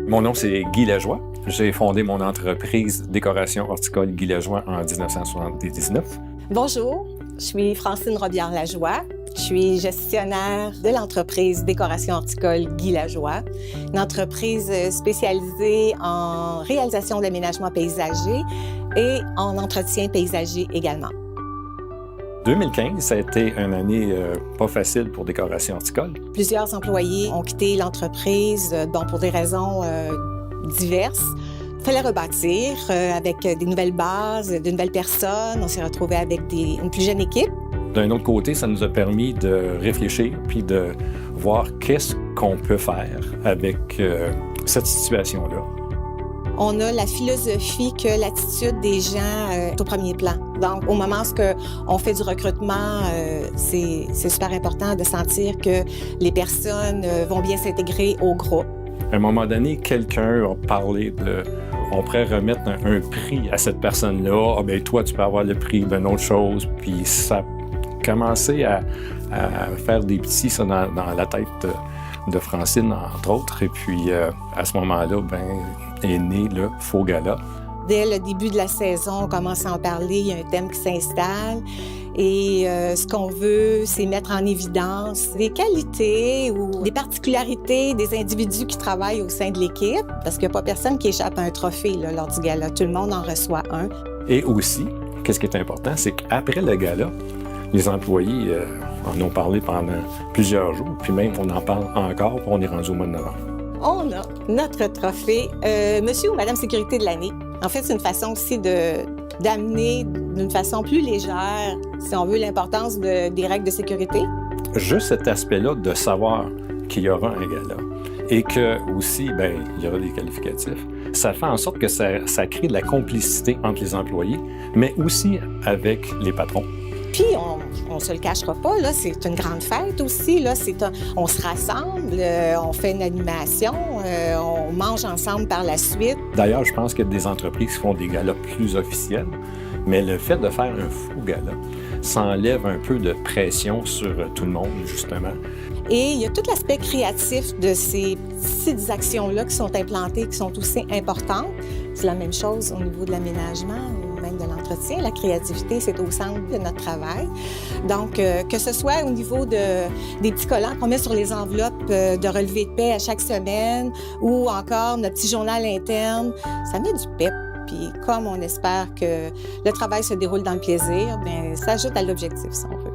Mon nom, c'est Guy Lajoie. J'ai fondé mon entreprise Décoration horticole Guy Lajoie en 1979. Bonjour, je suis Francine Robillard-Lajoie. Je suis gestionnaire de l'entreprise Décoration horticole Guy Lajoie, une entreprise spécialisée en réalisation d'aménagements paysagers et en entretien paysager également. 2015, ça a été une année pas facile pour Décoration horticole. Plusieurs employés ont quitté l'entreprise pour des raisons diverses. Il fallait rebâtir avec des nouvelles bases, de nouvelles personnes. On s'est retrouvés avec une plus jeune équipe. D'un autre côté, ça nous a permis de réfléchir puis de voir qu'est-ce qu'on peut faire avec cette situation-là. On a la philosophie que l'attitude des gens est au premier plan. Donc, au moment où on fait du recrutement, c'est super important de sentir que les personnes vont bien s'intégrer au groupe. À un moment donné, quelqu'un a parlé de on pourrait remettre un prix à cette personne-là. Ah bien, toi, tu peux avoir le prix d'une autre chose. Puis ça a commencé à faire des petits ça, dans la tête de Francine, entre autres. Et puis, à ce moment-là, est né le Faux Gala. Dès le début de la saison, on commence à en parler. Il y a un thème qui s'installe. Et ce qu'on veut, c'est mettre en évidence les qualités ou les particularités des individus qui travaillent au sein de l'équipe, parce qu'il n'y a pas personne qui échappe à un trophée là, lors du gala. Tout le monde en reçoit un. Et aussi, qu'est-ce qui est important, c'est qu'après le gala, les employés en ont parlé pendant plusieurs jours, puis même on en parle encore, puis on est rendu au mois de novembre. On a notre trophée Monsieur ou Madame Sécurité de l'année. En fait, c'est une façon aussi d'amener d'une façon plus légère, si on veut, l'importance des règles de sécurité. Juste cet aspect-là de savoir qu'il y aura un gala et que aussi, il y aura des qualificatifs, ça fait en sorte que ça crée de la complicité entre les employés, mais aussi avec les patrons. Puis, on ne se le cachera pas, là, c'est une grande fête aussi. Là, on se rassemble, on fait une animation, on mange ensemble par la suite. D'ailleurs, je pense qu'il y a des entreprises qui font des galas plus officiels, mais le fait de faire un faux gala, ça enlève un peu de pression sur tout le monde, justement. Et il y a tout l'aspect créatif de ces petites actions-là qui sont implantées, qui sont aussi importantes. C'est la même chose au niveau de l'aménagement ou même de l'entretien. La créativité, c'est au centre de notre travail. Donc, que ce soit au niveau des petits collants qu'on met sur les enveloppes de relevé de paie à chaque semaine ou encore notre petit journal interne, ça met du pep. Puis comme on espère que le travail se déroule dans le plaisir, ça ajoute à l'objectif, si on veut.